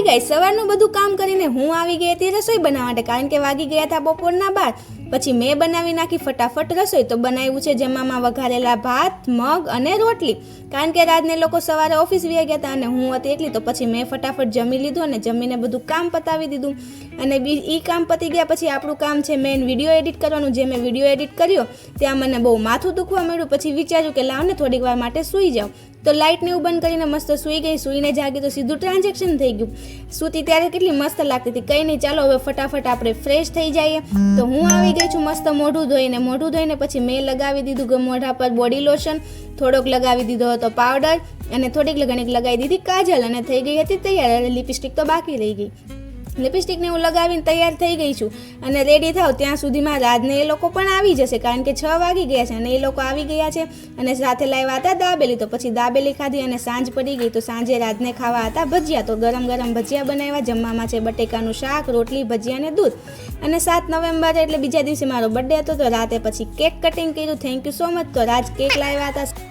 Hi guys, સવારનું બધું કામ કરીને હું આવી ગઈ હતી રસોઈ બનાવવા માટે, કારણ કે વાગી ગયા હતા બપોરના 12. પછી મેં બનાવી નાખી ફટાફટ રસોઈ. તો બનાવ્યું છે જમવામાં વઘારેલા ભાત, મગ અને રોટલી, કારણ કે રાતને લોકો સવારે ઓફિસ વ્યા ગયા હતા અને હું હતી એકલી. તો પછી મેં ફટાફટ જમી લીધું અને જમીને બધું કામ પતાવી દીધું. અને એ કામ પતી ગયા પછી આપણું કામ છે મેન વિડીયો એડિટ કરવાનું. જે મેં વિડીયો એડિટ કર્યો ત્યાં મને બહુ માથું દુખવા મળ્યું. પછી વિચાર્યું કે લાવ ને થોડીક વાર માટે સૂઈ જાઉં. તો લાઇટને એવું બંધ કરીને મસ્ત સૂઈ ગઈ. સૂઈને જાગી તો સીધું ટ્રાન્ઝેક્શન થઈ ગયું. સૂતી ત્યારે કેટલી મસ્ત લાગતી હતી. કંઈ નહીં, ચાલો હવે ફટાફટ આપણે ફ્રેશ થઈ જઈએ. તો હું આવી ગઈ છું મસ્ત મોઢું ધોઈને પછી મેં લગાવી દીધું મોઢા પર બોડી લોશન, થોડોક લગાવી દીધો હતો પાવડર અને થોડીક લગાવી દીધી કાજલ અને થઈ ગઈ હતી તૈયાર. લિપસ્ટિક તો બાકી રહી ગઈ. લિપસ્ટિકને હું લગાવીને તૈયાર થઈ ગઈ છું અને રેડી થાવ ત્યાં સુધીમાં રાજને એ લોકો પણ આવી જશે, કારણ કે 6 વાગી ગયા છે અને એ લોકો આવી ગયા છે અને સાથે લાવ્યા હતા દાબેલી. તો પછી દાબેલી ખાધી અને સાંજ પડી ગઈ. તો સાંજે રાજને ખાવા હતા ભજીયા. તો ગરમ ગરમ ભજીયા બનાવ્યા. જમવામાં છે બટેકાનું શાક, રોટલી, ભજીયા અને દૂધ. અને 7 નવેમ્બર એટલે બીજા દિવસે મારો બર્થડે હતો. તો રાતે પછી કેક કટિંગ કર્યું. Thank you so much. તો રાજ કેક લાવ્યા હતા.